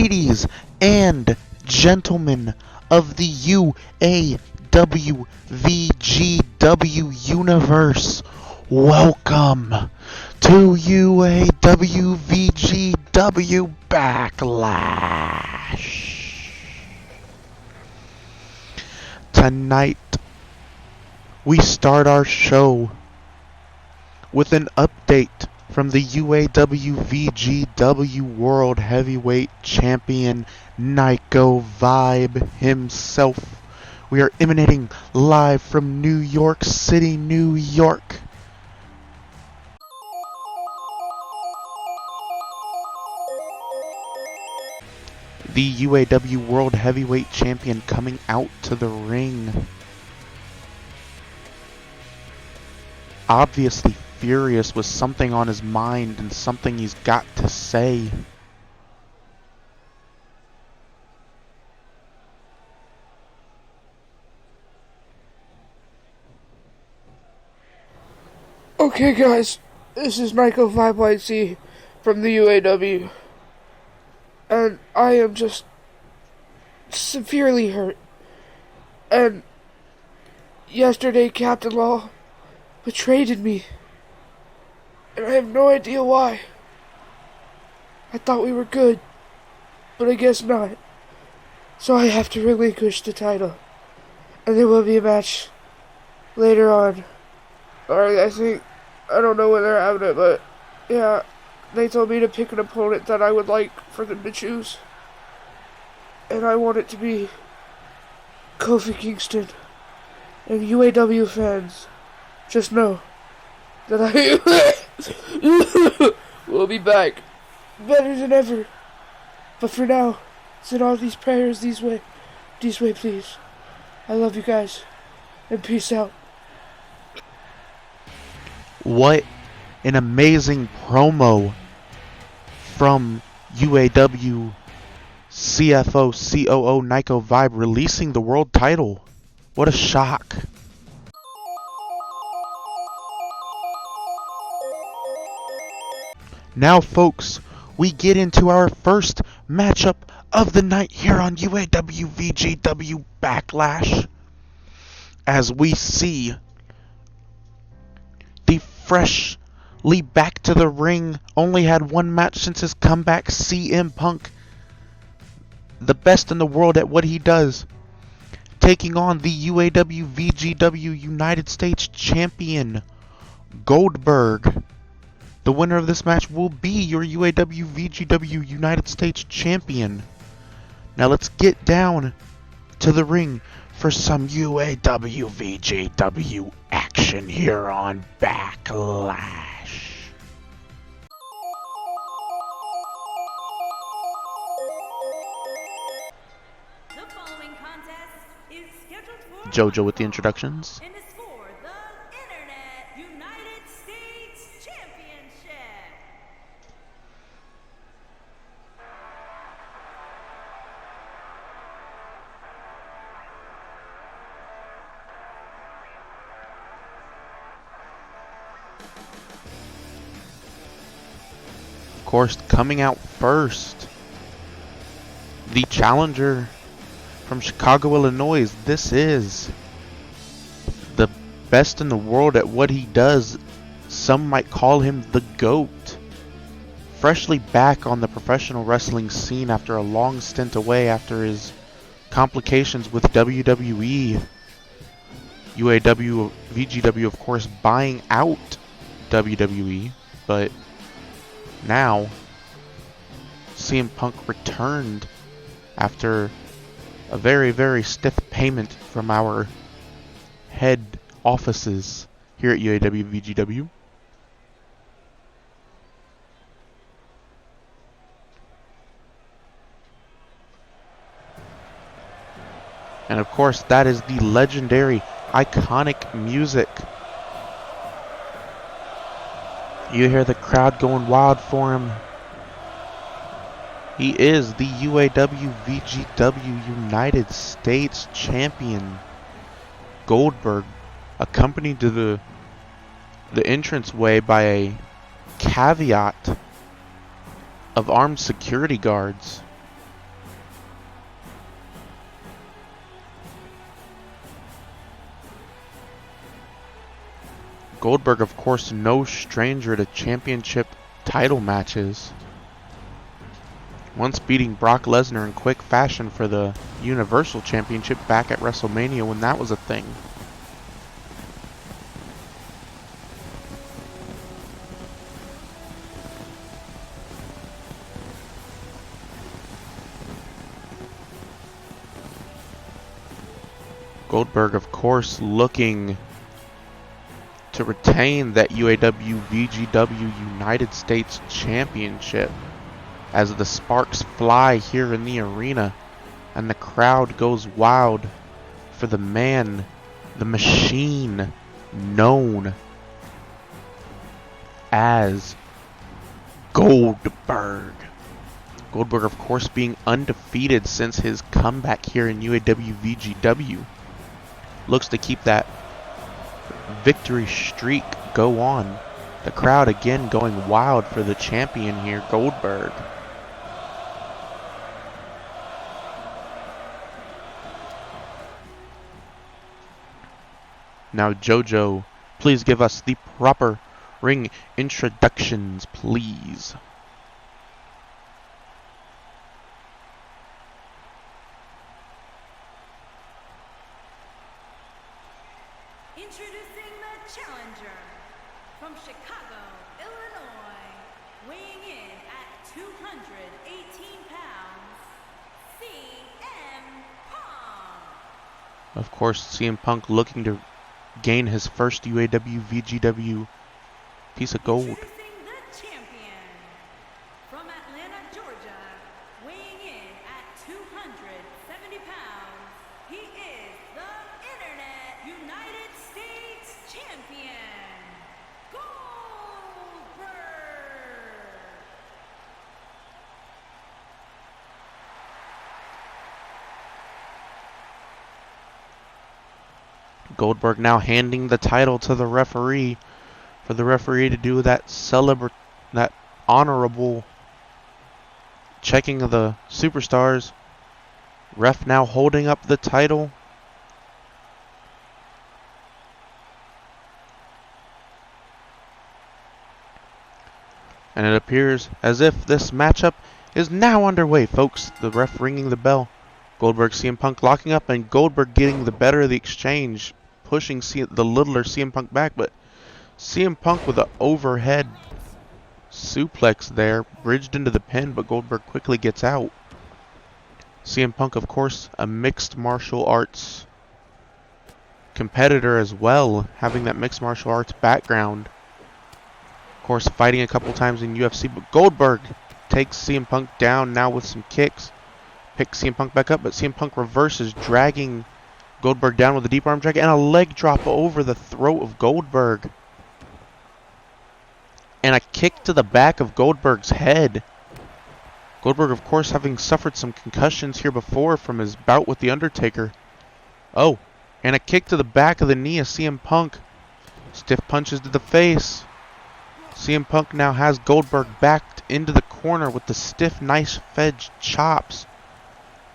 ladies and gentlemen of the Uaw Vgw universe, welcome to Uaw Vgw Backlash. Tonight, we start our show with an update from the Uaw Vgw World Heavyweight Champion Nicovibe himself. We are emanating live from New York City, New York. The UAW World Heavyweight Champion coming out to the ring. Obviously furious with something on his mind and something he's got to say. Okay guys, this is nicovibe from the UAW, and I am just severely hurt. And yesterday captinlaw betrayed me, and I have no idea why. I thought we were good, but I guess not. So I have to relinquish the title, and there will be a match later on. Or I don't know when they're having it, but yeah, they told me to pick an opponent that I would like for them to choose. And I want it to be Kofi Kingston. And UAW fans, just know that I will be back better than ever. But for now, send all these prayers these way, please. I love you guys, and peace out. What an amazing promo from UAW CFO COO Nicovibe releasing the world title. What a shock. Now folks, we get into our first matchup of the night here on Uaw Vgw Backlash, as we see the freshly back to the ring, only had one match since his comeback, CM Punk, the best in the world at what he does, taking on the Uaw Vgw United States Champion Goldberg. The winner of this match will be your Uaw Vgw United States Champion. Now let's get down to the ring for some Uaw Vgw action here on Backlash. The following contest is scheduled for JoJo with the introductions. and is for the Internet United States Championship. Of course, coming out first, the challenger from Chicago, Illinois. This is the best in the world at what he does. Some might call him the GOAT. Freshly back on the professional wrestling scene after a long stint away after his complications with WWE. UAW VGW, of course, buying out WWE, but now CM Punk returned after a very, very stiff payment from our head offices here at UAW VGW. And of course, that is the legendary, iconic music. You hear the crowd going wild for him. He is the Uaw Vgw United States Champion. Goldberg, accompanied to the entranceway by a caveat of armed security guards. Goldberg, of course, no stranger to championship title matches. Once beating Brock Lesnar in quick fashion for the Universal Championship back at WrestleMania when that was a thing. Goldberg, of course, looking to retain that Uaw Vgw United States Championship as the sparks fly here in the arena and the crowd goes wild for the man, the machine known as Goldberg. Goldberg, of course, being undefeated since his comeback here in Uaw Vgw. Looks to keep that victory streak go on. The crowd again going wild for the champion here, Goldberg. Now, JoJo, please give us the proper ring introductions, please. Introducing the challenger from Chicago, Illinois, weighing in at 218 pounds, CM Punk. Of course, CM Punk looking to gain his first UAW VGW piece of gold. Introducing the champion from Atlanta, Georgia, weighing in at 270 pounds, he is the Internet United States Champion, Goldberg. Goldberg now handing the title to the referee for the referee to do that that honorable checking of the superstars. Ref now holding up the title. And it appears as if this matchup is now underway, folks. The ref ringing the bell. Goldberg, CM Punk locking up, and Goldberg getting the better of the exchange, pushing the littler CM Punk back, but CM Punk with an overhead suplex there, bridged into the pin, but Goldberg quickly gets out. CM Punk, of course, a mixed martial arts competitor as well, having that mixed martial arts background. Of course, fighting a couple times in UFC, but Goldberg takes CM Punk down now with some kicks. Picks CM Punk back up, but CM Punk reverses, dragging Goldberg down with a deep arm drag and a leg drop over the throat of Goldberg. And a kick to the back of Goldberg's head. Goldberg, of course, having suffered some concussions here before from his bout with The Undertaker. Oh, and a kick to the back of the knee of CM Punk. Stiff punches to the face. CM Punk now has Goldberg backed into the corner with the stiff, nice fed chops.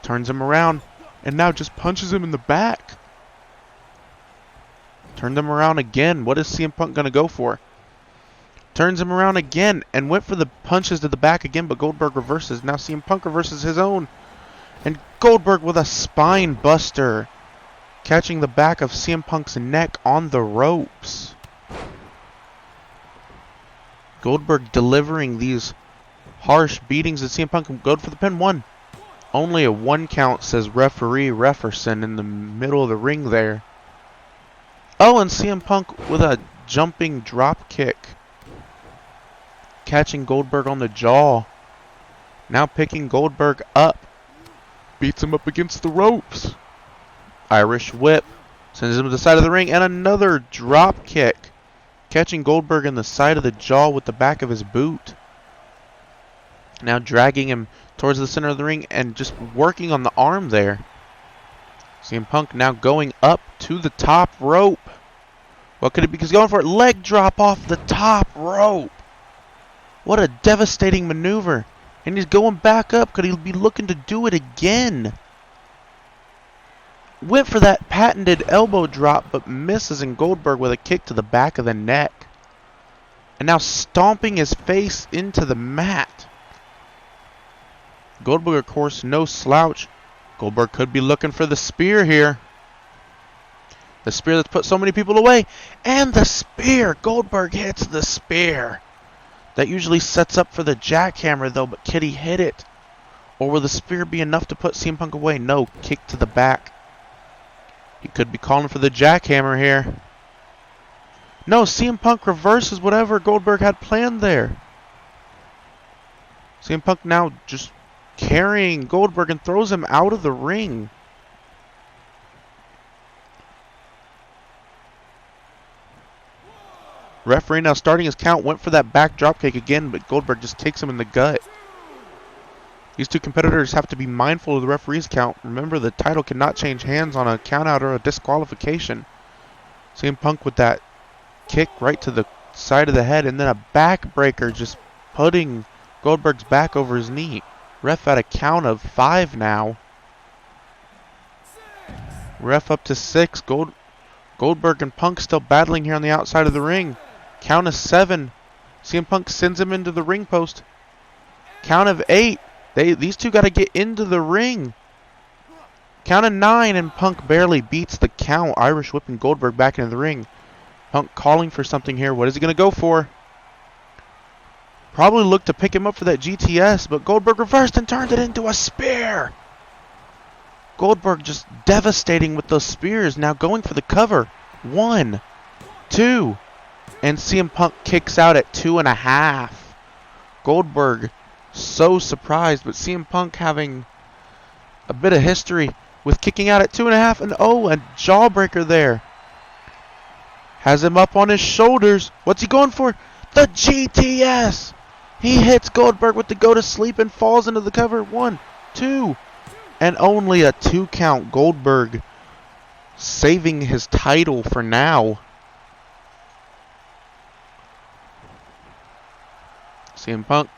Turns him around and now just punches him in the back. Turned him around again. What is CM Punk going to go for? Turns him around again and went for the punches to the back again, but Goldberg reverses. Now CM Punk reverses his own. And Goldberg with a spine buster, catching the back of CM Punk's neck on the ropes. Goldberg delivering these harsh beatings at CM Punk. Go for the pin. One. Only a 1 count, says referee Refferson in the middle of the ring there. Oh, and CM Punk with a jumping drop kick, catching Goldberg on the jaw. Now picking Goldberg up. Beats him up against the ropes. Irish whip. Sends him to the side of the ring. And another drop kick, catching Goldberg in the side of the jaw with the back of his boot. Now dragging him towards the center of the ring and just working on the arm there. CM Punk now going up to the top rope. What could it be? He's going for it. Leg drop off the top rope. What a devastating maneuver. And he's going back up. Could he be looking to do it again? went for that patented elbow drop, but misses, and Goldberg with a kick to the back of the neck. And now stomping his face into the mat. Goldberg, of course, no slouch. Goldberg could be looking for the spear here. The spear that's put so many people away. And the spear! Goldberg hits the spear. That usually sets up for the jackhammer, though, but Kitty hit it. Or will the spear be enough to put CM Punk away? No, kick to the back. He could be calling for the jackhammer here. No, CM Punk reverses whatever Goldberg had planned there. CM Punk now just carrying Goldberg and throws him out of the ring. Referee now starting his count, went for that back dropkick again, but Goldberg just kicks him in the gut. These two competitors have to be mindful of the referee's count. Remember, the title cannot change hands on a countout or a disqualification. CM Punk with that kick right to the side of the head, and then a backbreaker just putting Goldberg's back over his knee. Ref at a count of 5 now. Ref up to 6. Goldberg and Punk still battling here on the outside of the ring. Count of 7. CM Punk sends him into the ring post. Count of 8. These two got to get into the ring. Count of 9, and Punk barely beats the count. Irish whipping Goldberg back into the ring. Punk calling for something here. What is he going to go for? Probably looked to pick him up for that GTS, but Goldberg reversed and turned it into a spear. Goldberg just devastating with those spears. Now going for the cover. 1, 2, and CM Punk kicks out at 2.5. Goldberg so surprised, but CM Punk having a bit of history with kicking out at 2.5, and oh, a jawbreaker there. Has him up on his shoulders. What's he going for? The GTS! He hits Goldberg with the go to sleep and falls into the cover. 1, 2, and only a 2 count. Goldberg saving his title for now. CM Punk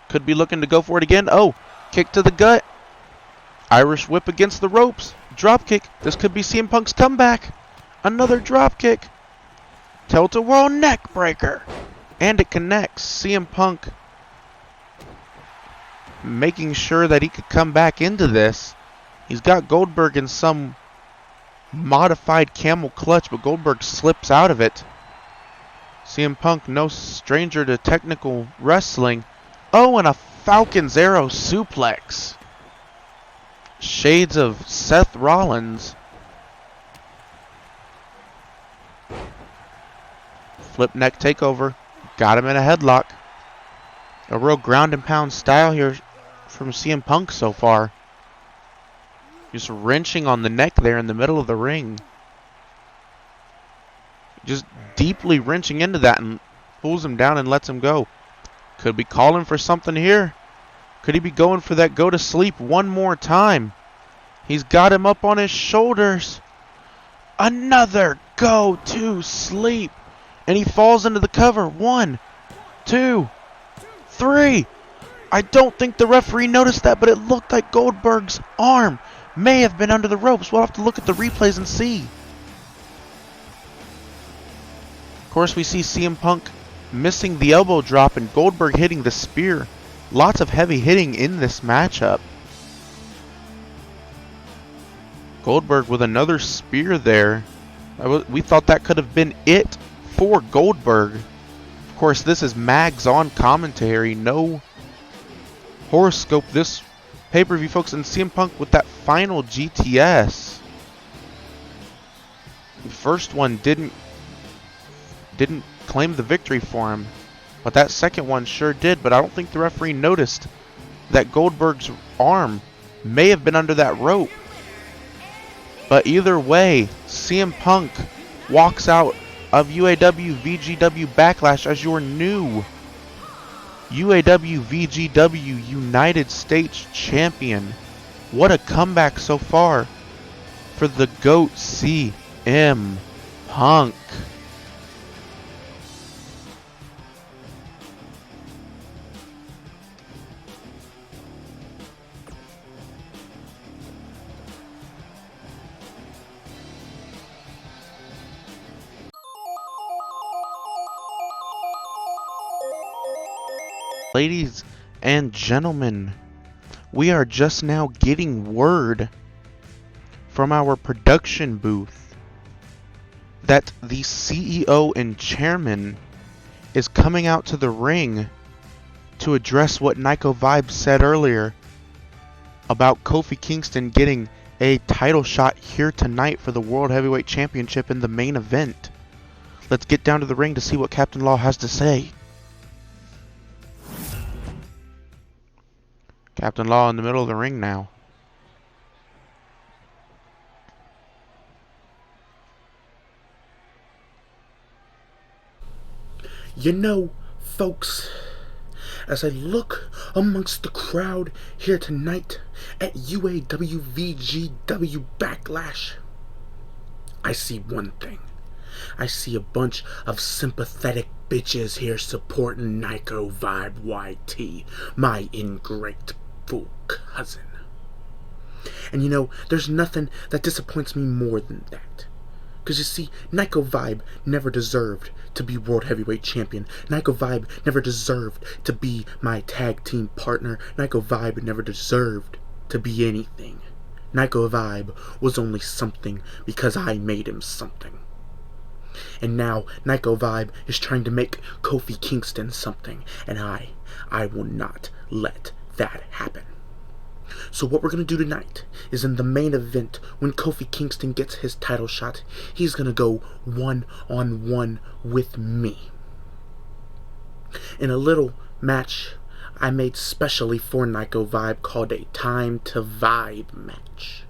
could be looking to go for it again. Oh, kick to the gut. Irish whip against the ropes. Drop kick. This could be CM Punk's comeback. Another drop kick. Tilt-a-whirl neck breaker. And it connects. CM Punk making sure that he could come back into this. He's got Goldberg in some modified camel clutch, but Goldberg slips out of it. CM Punk, no stranger to technical wrestling. Oh, and a Falcon's Arrow suplex. Shades of Seth Rollins. Flip neck takeover. Got him in a headlock. A real ground and pound style here from CM Punk so far. Just wrenching on the neck there in the middle of the ring. Just deeply wrenching into that and pulls him down and lets him go. Could be calling for something here. Could he be going for that go to sleep one more time? He's got him up on his shoulders. Another go to sleep. And he falls into the cover. 1, 2, 3. I don't think the referee noticed that, but it looked like Goldberg's arm may have been under the ropes. We'll have to look at the replays and see. Of course, we see CM Punk missing the elbow drop and Goldberg hitting the spear. Lots of heavy hitting in this matchup. Goldberg with another spear there. We thought that could have been it for Goldberg. Of course, this is Mags on commentary. No horoscope this pay-per-view, folks. And CM Punk with that final GTS. The first one didn't claim the victory for him, but that second one sure did. But I don't think the referee noticed that Goldberg's arm may have been under that rope. But either way, CM Punk walks out of UAW VGW Backlash as your new UAW VGW United States Champion. What a comeback so far for the GOAT CM Punk. Ladies and gentlemen, we are just now getting word from our production booth that the CEO and chairman is coming out to the ring to address what nicovibe said earlier about Kofi Kingston getting a title shot here tonight for the World Heavyweight Championship in the main event. Let's get down to the ring to see what Captain Law has to say. Captain Law in the middle of the ring now. You know, folks, as I look amongst the crowd here tonight at Uaw Vgw Backlash, I see one thing. I see a bunch of sympathetic bitches here supporting nicovibe YT, my ingrateful cousin. And you know, there's nothing that disappoints me more than that. Because you see, nicovibe never deserved to be World Heavyweight Champion. nicovibe never deserved to be my tag team partner. nicovibe never deserved to be anything. nicovibe was only something because I made him something. And now nicovibe is trying to make Kofi Kingston something. And I will not let that happen. So what we're going to do tonight is in the main event, when Kofi Kingston gets his title shot, he's going to go one-on-one with me. In a little match I made specially for nicovibe called a Time to Vibe match.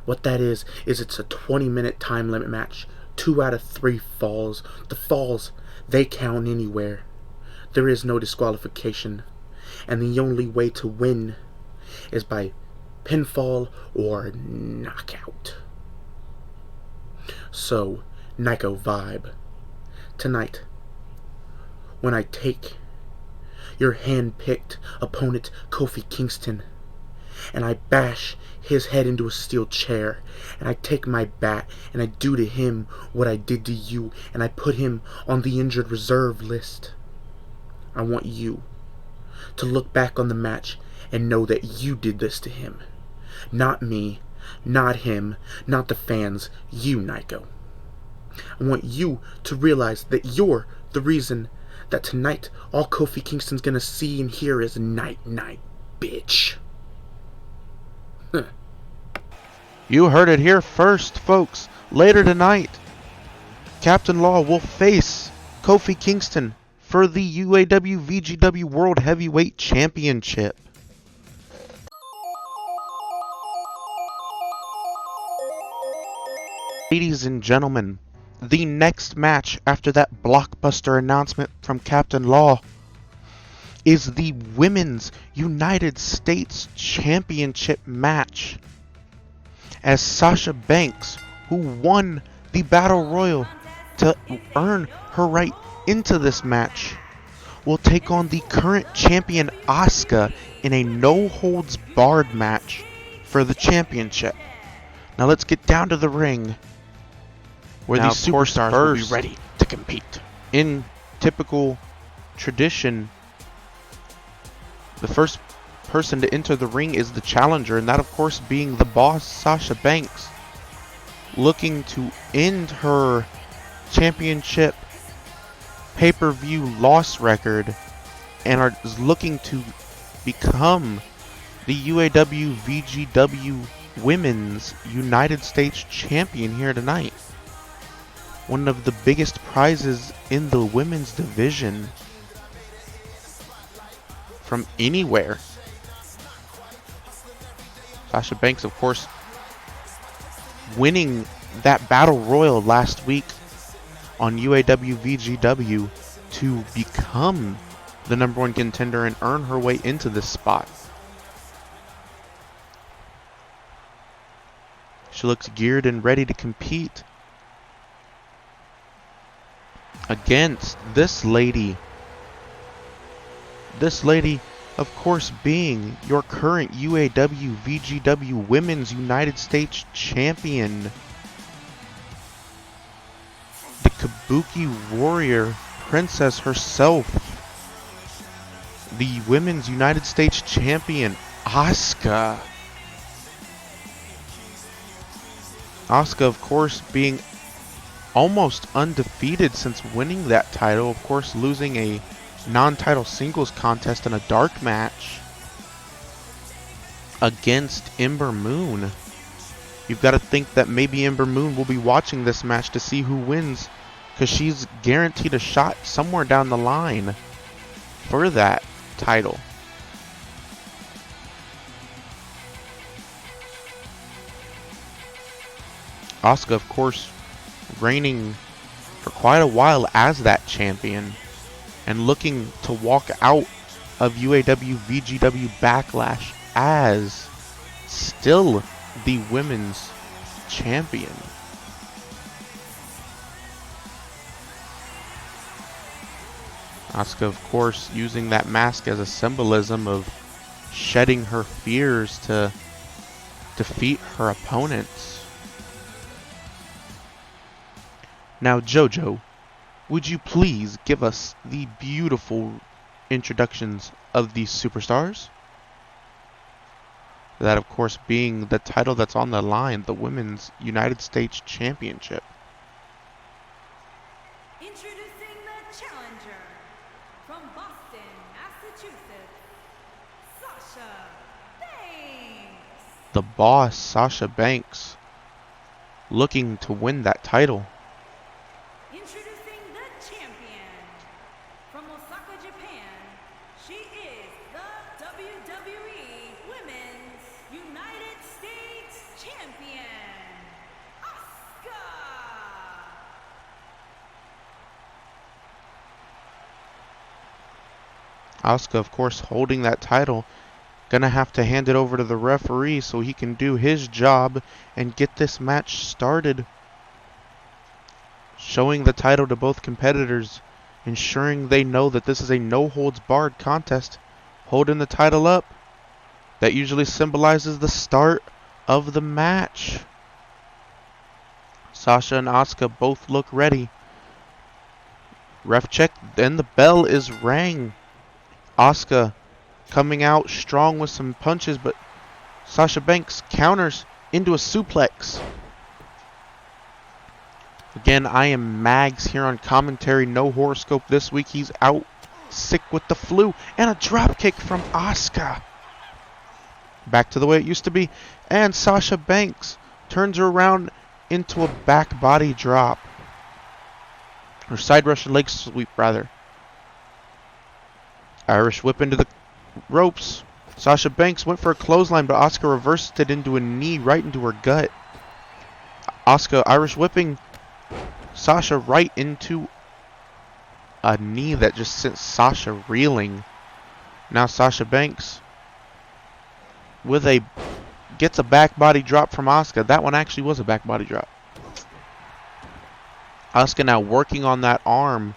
What that is it's a 20-minute time limit match. 2 out of 3 falls. The falls, they count anywhere. There is no disqualification. And the only way to win is by pinfall or knockout. So, nicovibe, tonight, when I take your hand-picked opponent Kofi Kingston and I bash his head into a steel chair, and I take my bat and I do to him what I did to you, and I put him on the injured reserve list, I want you to look back on the match and know that you did this to him. Not me, not him, not the fans, you, Nico. I want you to realize that you're the reason that tonight all Kofi Kingston's gonna see and hear is night, bitch. You heard it here first, folks. Later tonight, Captain Law will face Kofi Kingston for the UAW VGW World Heavyweight Championship. Ladies and gentlemen, the next match after that blockbuster announcement from Captain Law is the Women's United States Championship match, as Sasha Banks, who won the Battle Royal to earn her right into this match, will take on the current champion Asuka in a no-holds-barred match for the championship. Now let's get down to the ring, where these superstars will be ready to compete. In typical tradition, the first person to enter the ring is the challenger, and that of course being the boss, Sasha Banks, looking to end her championship pay-per-view loss record and is looking to become the UAW VGW Women's United States Champion here tonight. One of the biggest prizes in the women's division from anywhere. Sasha Banks, of course, winning that Battle Royal last week on UAW VGW to become the #1 contender and earn her way into this spot. She looks geared and ready to compete against this lady. This lady, of course, being your current UAW VGW Women's United States Champion, the Kabuki Warrior Princess herself, the Women's United States Champion, Asuka. Asuka, of course, being almost undefeated since winning that title. Of course, losing a non-title singles contest in a dark match against Ember Moon. You've got to think that maybe Ember Moon will be watching this match to see who wins, because she's guaranteed a shot somewhere down the line for that title. Asuka, of course, reigning for quite a while as that champion and looking to walk out of UAW VGW Backlash as still the women's champion. Asuka, of course, using that mask as a symbolism of shedding her fears to defeat her opponents. Now, JoJo, would you please give us the beautiful introductions of these superstars? That, of course, being the title that's on the line, the Women's United States Championship. Introducing the challenger from Boston, Massachusetts, Sasha Banks. The boss, Sasha Banks, looking to win that title. Introducing the champion from Osaka, Japan. She is the WWE Women's United States Champion, Asuka. Asuka, of course, holding that title. Gonna have to hand it over to the referee so he can do his job and get this match started. Showing the title to both competitors, ensuring they know that this is a no-holds-barred contest. Holding the title up. That usually symbolizes the start of the match. Sasha and Asuka both look ready. Ref check, then the bell is rang. Asuka coming out strong with some punches, but Sasha Banks counters into a suplex. Again, I am Mags here on commentary. No horoscope this week. He's out sick with the flu. And a drop kick from Asuka. Back to the way it used to be. And Sasha Banks turns her around into a back body drop. Or side Russian leg sweep, rather. Irish whip into the ropes. Sasha Banks went for a clothesline, but Asuka reversed it into a knee right into her gut. Asuka Irish whipping Sasha right into a knee that just sent Sasha reeling. Now Sasha Banks gets a back body drop from Asuka. That one actually was a back body drop. Asuka now working on that arm.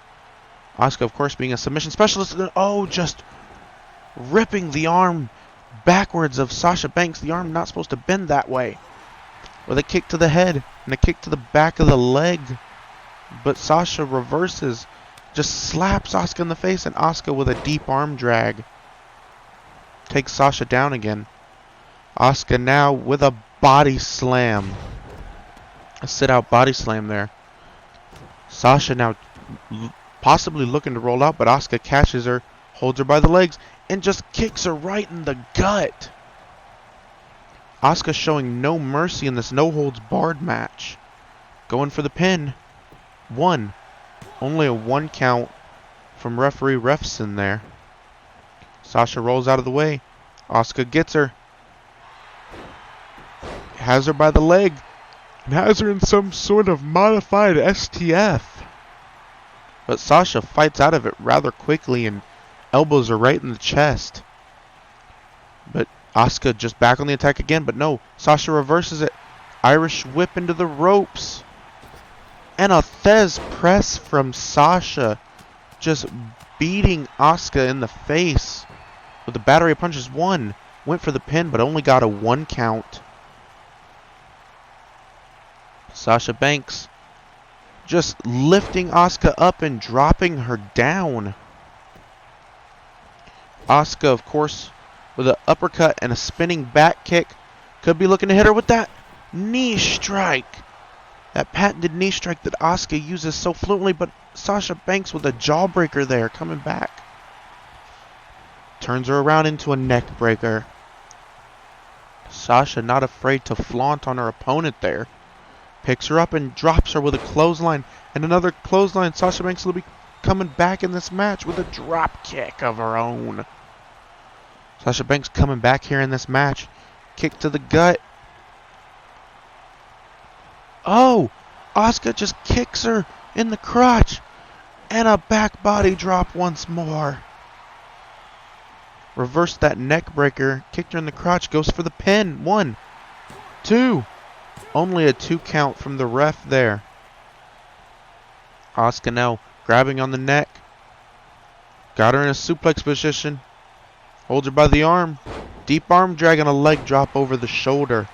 Asuka, of course, being a submission specialist. Just ripping the arm backwards of Sasha Banks. The arm not supposed to bend that way. With a kick to the head and a kick to the back of the leg. But Sasha reverses. Just slaps Asuka in the face, and Asuka with a deep arm drag takes Sasha down again. Asuka now with a body slam. A sit-out body slam there. Sasha now possibly looking to roll out, but Asuka catches her, holds her by the legs, and just kicks her right in the gut. Asuka showing no mercy in this no-holds-barred match. Going for the pin. One. Only a 1 count from referee Refson there. Sasha rolls out of the way. Asuka gets her. Has her by the leg. And has her in some sort of modified STF. But Sasha fights out of it rather quickly and elbows her right in the chest. But Asuka just back on the attack again, but no. Sasha reverses it. Irish whip into the ropes. And a Thez press from Sasha. Just beating Asuka in the face. With the battery of punches. One. Went for the pin, but only got a 1 count. Sasha Banks just lifting Asuka up and dropping her down. Asuka, of course, with an uppercut and a spinning back kick. Could be looking to hit her with that knee strike. That patented knee strike that Asuka uses so fluently, but Sasha Banks with a jawbreaker there coming back. Turns her around into a neck breaker. Sasha not afraid to flaunt on her opponent there. Picks her up and drops her with a clothesline. And another clothesline. Sasha Banks will be coming back in this match with a drop kick of her own. Sasha Banks coming back here in this match. Kick to the gut. Oh! Asuka just kicks her in the crotch. And a back body drop once more. Reversed that neck breaker. Kicked her in the crotch. Goes for the pin. 1, 2. Only a 2 count from the ref there. Asuka now grabbing on the neck. Got her in a suplex position. Holds her by the arm. Deep arm drag and a leg drop over the shoulder.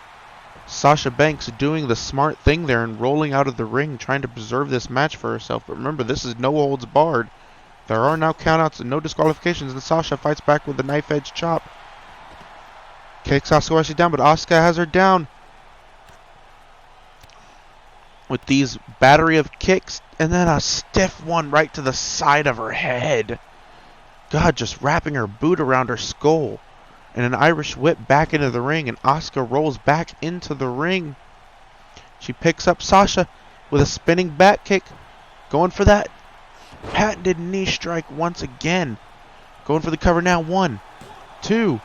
Sasha Banks doing the smart thing there and rolling out of the ring, trying to preserve this match for herself. But remember, this is no holds barred. There are now countouts and no disqualifications, and Sasha fights back with a knife edge chop. Kicks Asuka while she's down, but Asuka has her down. With these battery of kicks, and then a stiff one right to the side of her head. God, just wrapping her boot around her skull. And an Irish whip back into the ring, and Asuka rolls back into the ring. She picks up Sasha with a spinning back kick. Going for that patented knee strike once again. Going for the cover now. 1, 2.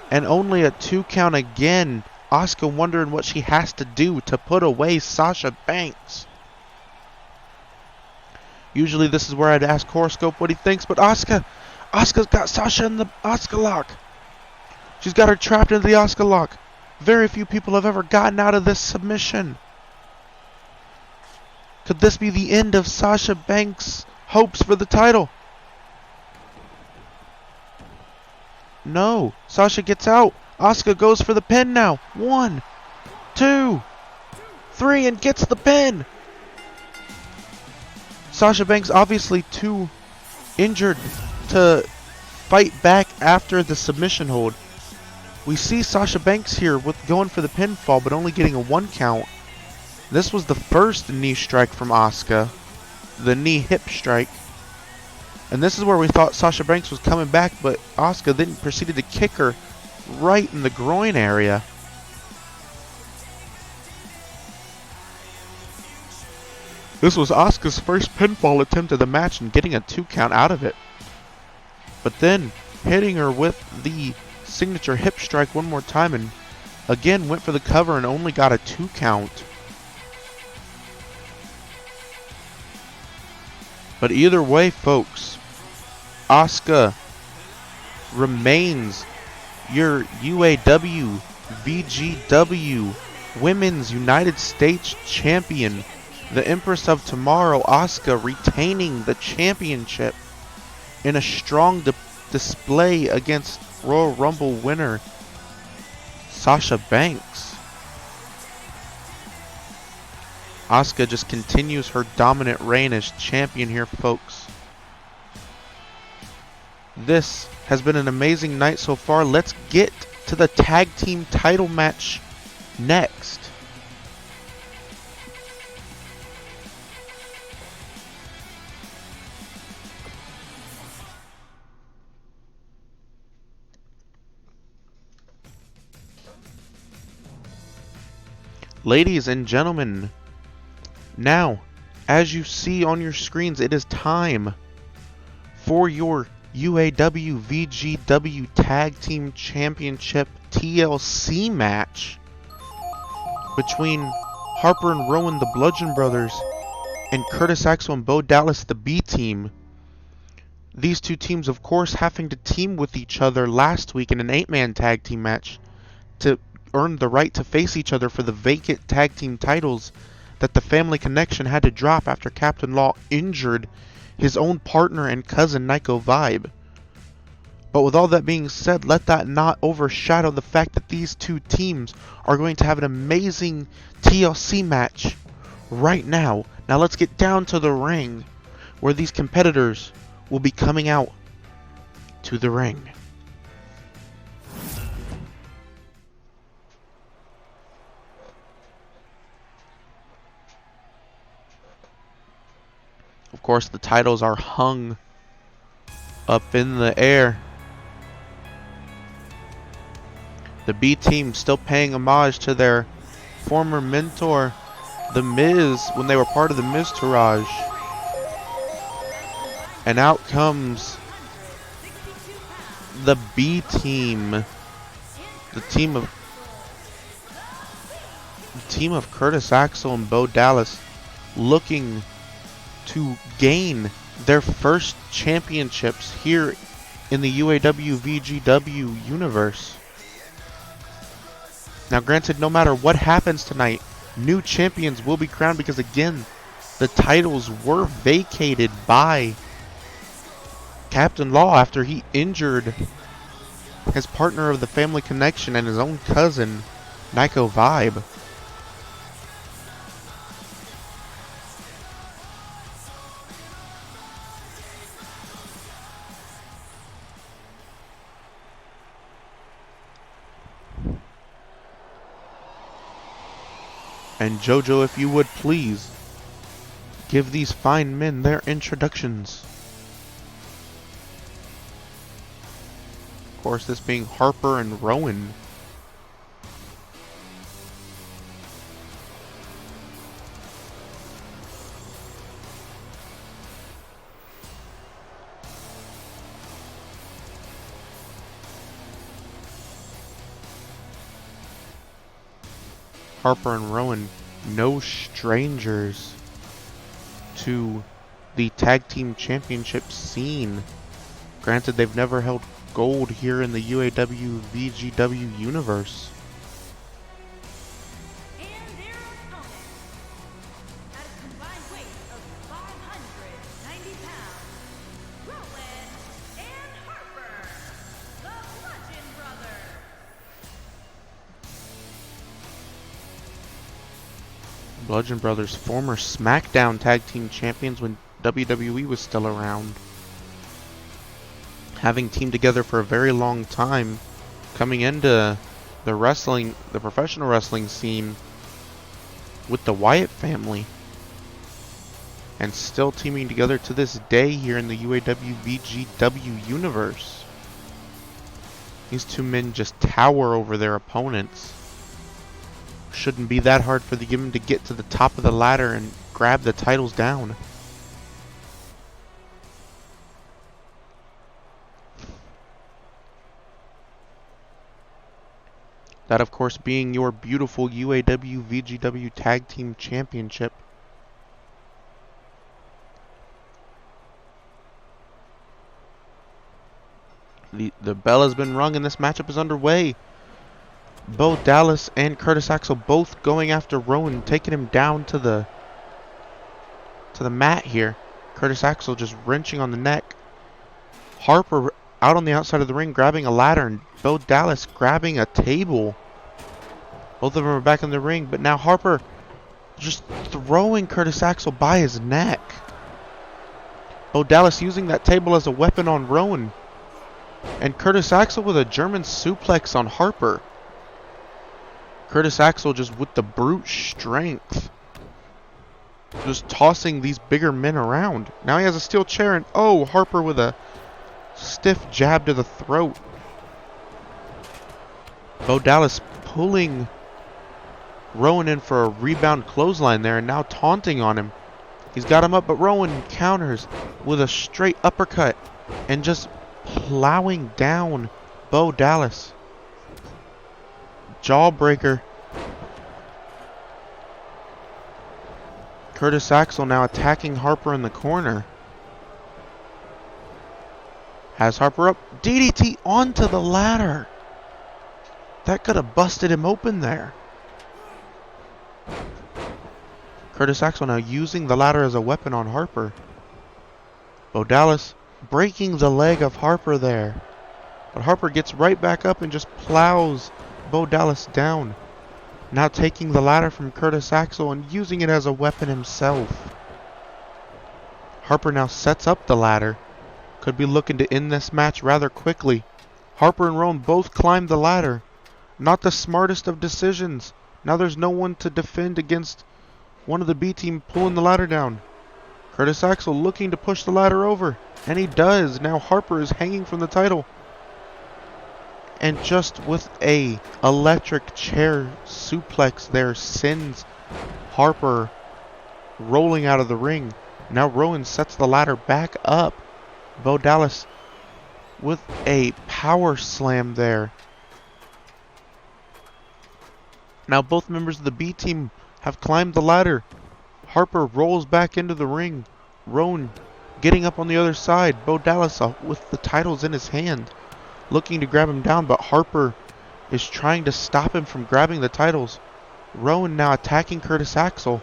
And only a 2 count again. Asuka wondering what she has to do to put away Sasha Banks. Usually this is where I'd ask Horoscope what he thinks, but Asuka's got Sasha in the Asuka lock. She's got her trapped into the Asuka lock. Very few people have ever gotten out of this submission. Could this be the end of Sasha Banks' hopes for the title? No. Sasha gets out. Asuka goes for the pin now. 1, 2, 3, and gets the pin. Sasha Banks obviously too injured to fight back after the submission hold. We see Sasha Banks here with going for the pinfall, but only getting a 1 count. This was the first knee strike from Asuka, the knee hip strike. And this is where we thought Sasha Banks was coming back, but Asuka then proceeded to kick her right in the groin area. This was Asuka's first pinfall attempt of the match and getting a 2 count out of it. But then hitting her with the signature hip strike one more time and again went for the cover and only got a 2 count. But either way, folks, Asuka remains your UAW VGW Women's United States Champion. The Empress of Tomorrow, Asuka, retaining the championship in a strong display against Royal Rumble winner Sasha Banks. Asuka just continues her dominant reign as champion here, folks. This has been an amazing night so far. Let's get to the tag team title match next. Ladies and gentlemen, now, as you see on your screens, it is time for your UAW VGW Tag Team Championship TLC match between Harper and Rowan, the Bludgeon Brothers, and Curtis Axel and Bo Dallas, the B Team. These two teams, of course, having to team with each other last week in an 8-man tag team match to earn the right to face each other for the vacant tag team titles that the Family Connection had to drop after captinlaw injured his own partner and cousin nicovibe. But with all that being said, let that not overshadow the fact that these two teams are going to have an amazing TLC match right now. Now let's get down to the ring where these competitors will be coming out to the ring. course, the titles are hung up in the air. The B team still paying homage to their former mentor, The Miz, when they were part of the Miztourage. And out comes the B team, the team of Curtis Axel and Bo Dallas, looking to gain their first championships here in the UAW VGW universe. Now granted, no matter what happens tonight, new champions will be crowned because again, the titles were vacated by captinlaw after he injured his partner of the family connection and his own cousin, nicovibe. And Jojo, if you would please give these fine men their introductions. Of course, this being Harper and Rowan. Harper and Rowan, no strangers to the tag team championship scene. Granted, they've never held gold here in the UAW VGW universe. And their opponents, at a combined weight of 590 pounds, Rowan and Harper, the Bludgeon Brothers. Bludgeon Brothers, former SmackDown tag team champions when WWE was still around. Having teamed together for a very long time, coming into the professional wrestling scene with the Wyatt family, and still teaming together to this day here in the UAW VGW universe. These two men just tower over their opponents. Shouldn't be that hard for them to get to the top of the ladder and grab the titles down. That, of course, being your beautiful UAW VGW Tag Team Championship. The bell has been rung and this matchup is underway. Bo Dallas and Curtis Axel both going after Rowan, taking him down to the mat here. Curtis Axel just wrenching on the neck. Harper out on the outside of the ring grabbing a ladder, and Bo Dallas grabbing a table. Both of them are back in the ring, but now Harper just throwing Curtis Axel by his neck. Bo Dallas using that table as a weapon on Rowan. And Curtis Axel with a German suplex on Harper. Curtis Axel just with the brute strength, just tossing these bigger men around. Now he has a steel chair, and oh, Harper with a stiff jab to the throat. Bo Dallas pulling Rowan in for a rebound clothesline there, and now taunting on him. He's got him up, but Rowan counters with a straight uppercut and just plowing down Bo Dallas. Jawbreaker. Curtis Axel now attacking Harper in the corner. Has Harper up. DDT onto the ladder. That could have busted him open there. Curtis Axel now using the ladder as a weapon on Harper. Bo Dallas breaking the leg of Harper there. But Harper gets right back up and just plows Bo Dallas down. Now taking the ladder from Curtis Axel and using it as a weapon himself. Harper now sets up the ladder. Could be looking to end this match rather quickly. Harper and Rowan both climbed the ladder. Not the smartest of decisions. Now there's no one to defend against one of the B team pulling the ladder down. Curtis Axel looking to push the ladder over, and he does. Now Harper is hanging from the title. And just with a electric chair suplex there sends Harper rolling out of the ring. Now Rowan sets the ladder back up. Bo Dallas with a power slam there. Now both members of the B team have climbed the ladder. Harper rolls back into the ring. Rowan getting up on the other side. Bo Dallas with the titles in his hand, looking to grab him down, but Harper is trying to stop him from grabbing the titles. Rowan now attacking Curtis Axel.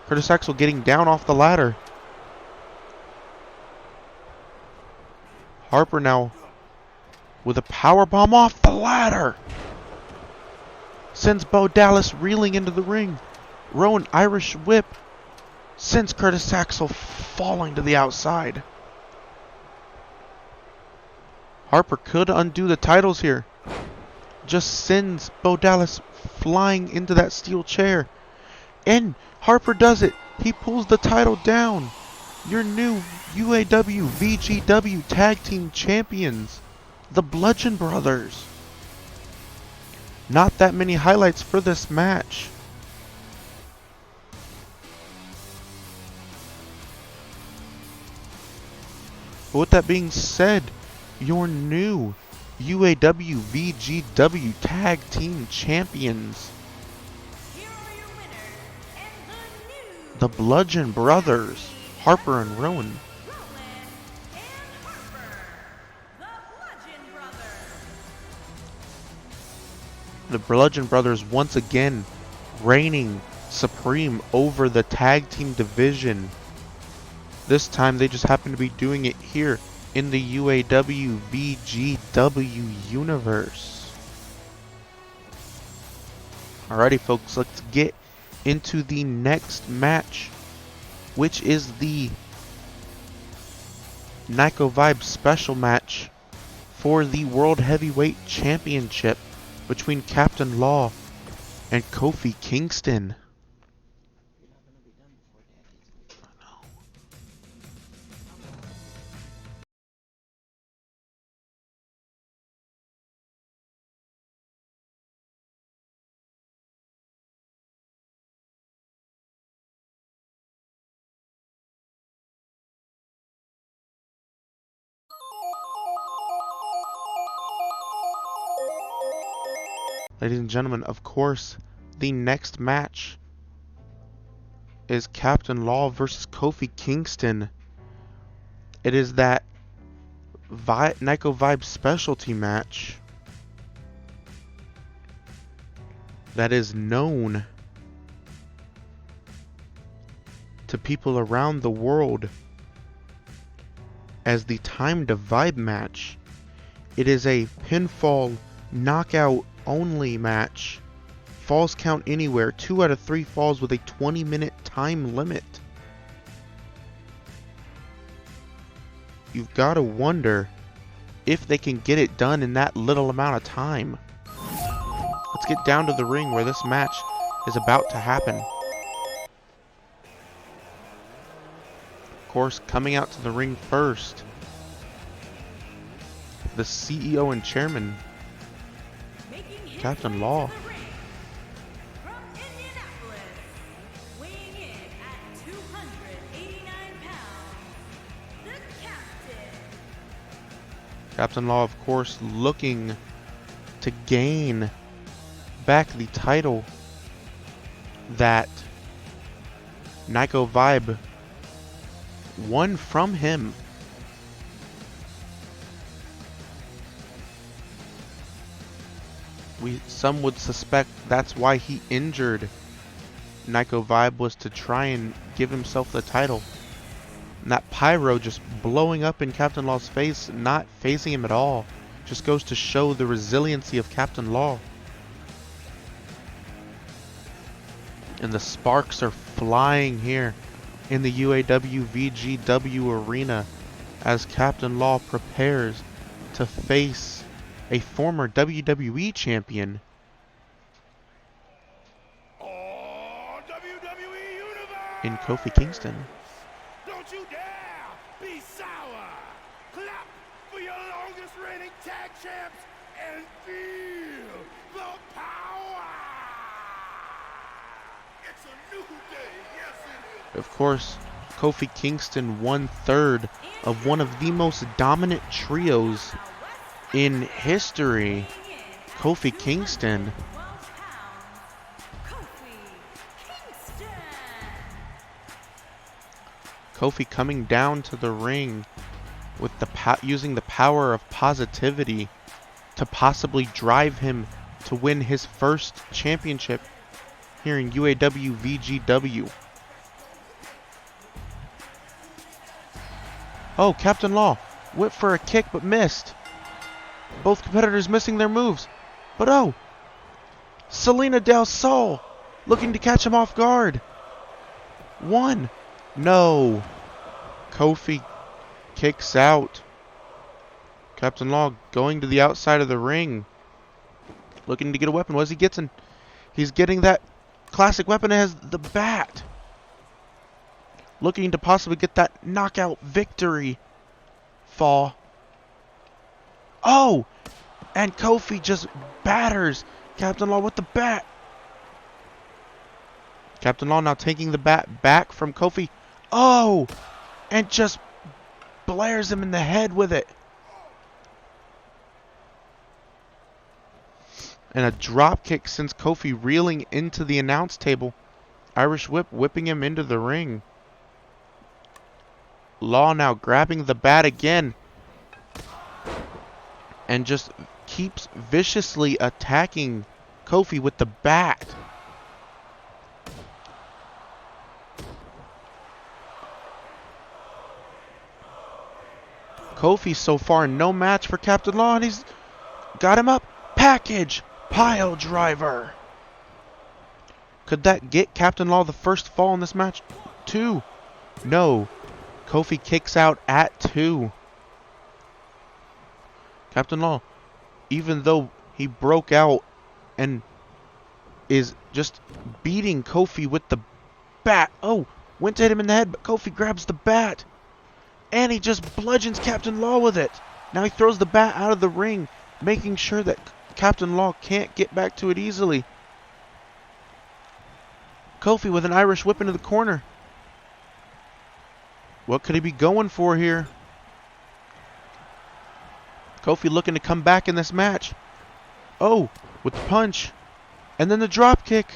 Curtis Axel getting down off the ladder. Harper now with a powerbomb off the ladder. Sends Bo Dallas reeling into the ring. Rowan Irish whip sends Curtis Axel falling to the outside. Harper could undo the titles here. Just sends Bo Dallas flying into that steel chair. And Harper does it. He pulls the title down. Your new UAW VGW Tag Team Champions, the Bludgeon Brothers. Not that many highlights for this match. But with that being said, your new UAW VGW Tag Team Champions, Here are your winners and the Bludgeon Brothers, Harper and Rowan. Rowan and Harper, the Bludgeon Brothers. The Bludgeon Brothers once again reigning supreme over the tag team division. This time they just happen to be doing it here in the UAW VGW universe. Alrighty folks, let's get into the next match, which is the nicovibe special match for the World Heavyweight Championship between Captinlaw and Kofi Kingston. Ladies and gentlemen, of course, the next match is Captinlaw versus Kofi Kingston. It is that nicovibe specialty match that is known to people around the world as the Time to Vibe match. It is a pinfall knockout only match. Falls count anywhere. 2 out of 3 falls with a 20-minute time limit. You've got to wonder if they can get it done in that little amount of time. Let's get down to the ring where this match is about to happen. Of course, coming out to the ring first, the CEO and chairman, Captinlaw. From Indianapolis, weighing in at 289 pounds, the Captain. Captinlaw, of course, looking to gain back the title that nicovibe won from him. Some would suspect that's why he injured nicovibe, was to try and give himself the title. And that pyro just blowing up in Captinlaw's face, not phasing him at all, just goes to show the resiliency of Captinlaw. And the sparks are flying here in the UAW VGW arena as Captinlaw prepares to face a former WWE champion in Kofi Kingston. be sour. Clap for your longest reigning tag champs and feel the power. It's a new day, yes it is. Of course, Kofi Kingston won third of one of the most dominant trios in history. Kofi Kingston. Kofi coming down to the ring with using the power of positivity to possibly drive him to win his first championship here in UAW VGW. Oh, Captain Law went for a kick but missed. Both competitors missing their moves. But oh, Selena Del Sol looking to catch him off guard. One. No. Kofi kicks out. Captain Law going to the outside of the ring. Looking to get a weapon. What is he getting? He's getting that classic weapon that has the bat. Looking to possibly get that knockout victory fall. Oh! And Kofi just batters Captain Law with the bat. Captain Law now taking the bat back from Kofi. Oh! And just blares him in the head with it. And a drop kick sends Kofi reeling into the announce table. Irish whip whipping him into the ring. Law now grabbing the bat again. And just keeps viciously attacking Kofi with the bat. Kofi so far no match for Captain Law, and he's got him up. Package pile driver. Could that get Captain Law the first fall in this match? 2. No. Kofi kicks out at 2. Captain Law, even though he broke out and is just beating Kofi with the bat. Oh, went to hit him in the head, but Kofi grabs the bat. And he just bludgeons Captain Law with it. Now he throws the bat out of the ring, making sure that Captain Law can't get back to it easily. Kofi with an Irish whip into the corner. What could he be going for here? Kofi looking to come back in this match. Oh, with the punch. And then the drop kick.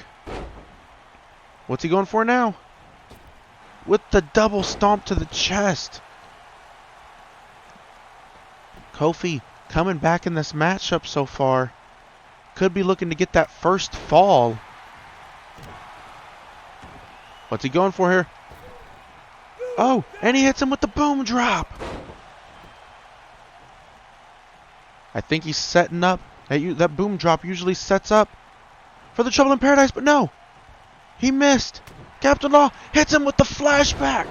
What's he going for now? With the double stomp to the chest. Kofi coming back in this matchup so far. Could be looking to get that first fall. What's he going for here? Oh, and he hits him with the boom drop. I think he's setting up. That boom drop usually sets up for the Trouble in Paradise, but no. He missed. Captain Law hits him with the flashback.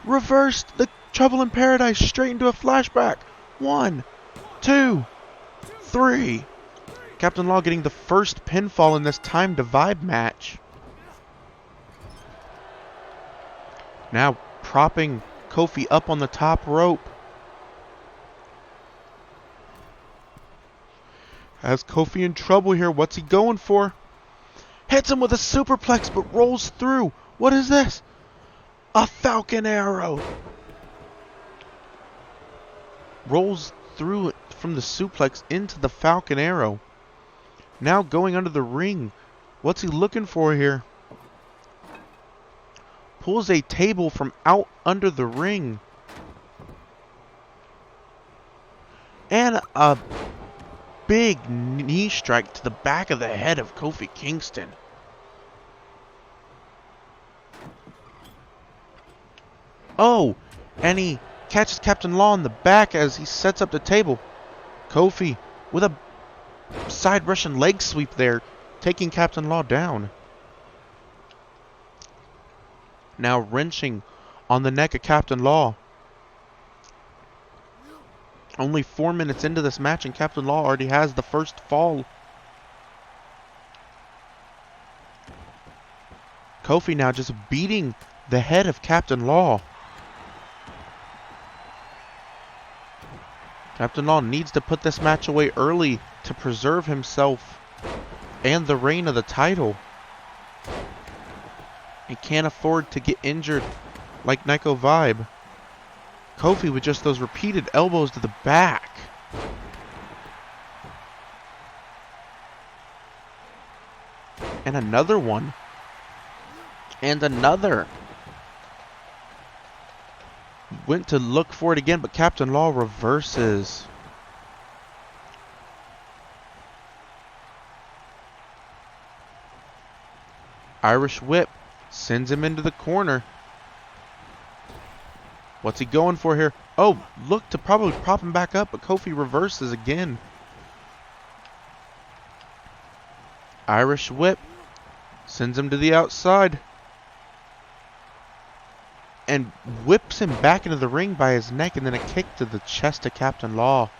Reversed the Trouble in Paradise straight into a flashback. 1, 2, 3. Captain Law getting the first pinfall in this time divide match. Now propping Kofi up on the top rope. Has Kofi in trouble here. What's he going for? Hits him with a superplex but rolls through. What is this? A Falcon Arrow. Rolls through it from the suplex into the Falcon Arrow. Now going under the ring. What's he looking for here? Pulls a table from out under the ring. And a big knee strike to the back of the head of Kofi Kingston. Oh, and he catches Captain Law in the back as he sets up the table. Kofi with a side Russian leg sweep there, taking Captain Law down. Now wrenching on the neck of Captain Law. Only 4 minutes into this match and Captain Law already has the first fall. Kofi now just beating the head of Captain Law. Captain needs to put this match away early to preserve himself and the reign of the title. He can't afford to get injured like nicovibe. Kofi with just those repeated elbows to the back. And another one. And another. Went to look for it again, but Captain Law reverses. Irish whip sends him into the corner. What's he going for here? Oh, look to probably prop him back up, but Kofi reverses again. Irish whip sends him to the outside. And whips him back into the ring by his neck, and then a kick to the chest of Captain Law.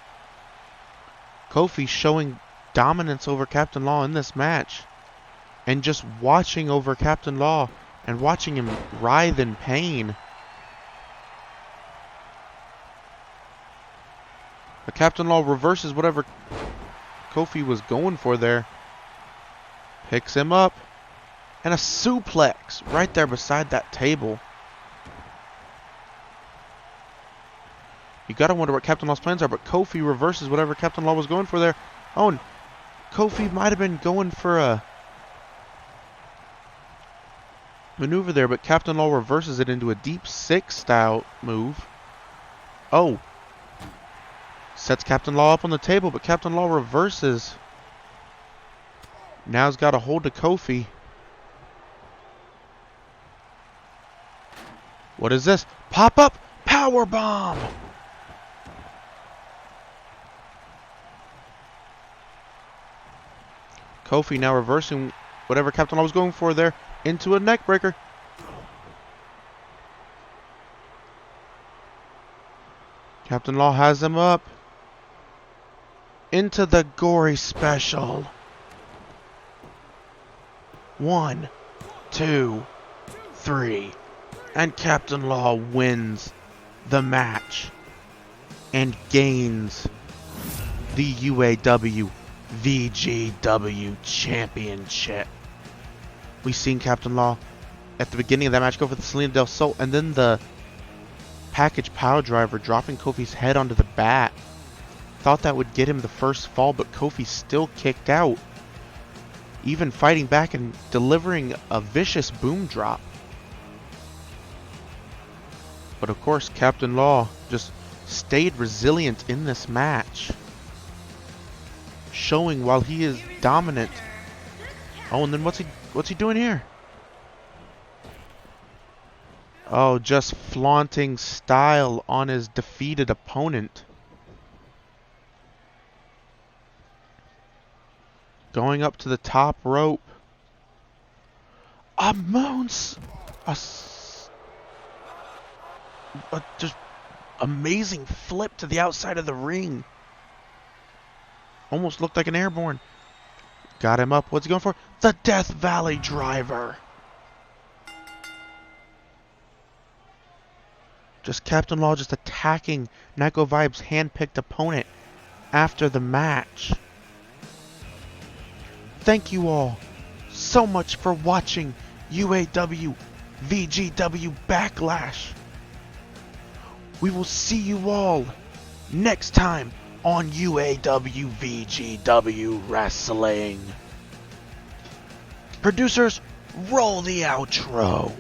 Kofi showing dominance over Captain Law in this match. And just watching over Captain Law and watching him writhe in pain. But Captain Law reverses whatever Kofi was going for there. Picks him up. And a suplex right there beside that table. You gotta wonder what Captain Law's plans are, but Kofi reverses whatever Captain Law was going for there. Oh, and Kofi might have been going for a maneuver there, but Captain Law reverses it into a deep six style move. Oh. Sets Captain Law up on the table, but Captain Law reverses. Now he's got a hold of Kofi. What is this? Pop up power bomb. Kofi now reversing whatever Captain Law was going for there into a neck breaker. Captain Law has him up into the gory special. 1, 2, 3. And Captain Law wins the match and gains the UAW VGW Championship. We've seen Captain Law at the beginning of that match go for the Selena Del Sol, and then the package power driver dropping Kofi's head onto the bat. Thought that would get him the first fall, but Kofi still kicked out, even fighting back and delivering a vicious boom drop. But of course, Captain Law just stayed resilient in this match, showing while he is dominant. Oh, and then what's he doing here? Oh, just flaunting style on his defeated opponent. Going up to the top rope. A just amazing flip to the outside of the ring. Almost looked like an airborne. Got him up. What's he going for? The Death Valley Driver. Just Captain Law just attacking nicovibe's hand-picked opponent after the match. Thank you all so much for watching UAW VGW Backlash. We will see you all next time on UAW VGW Wrestling. Producers, roll the outro.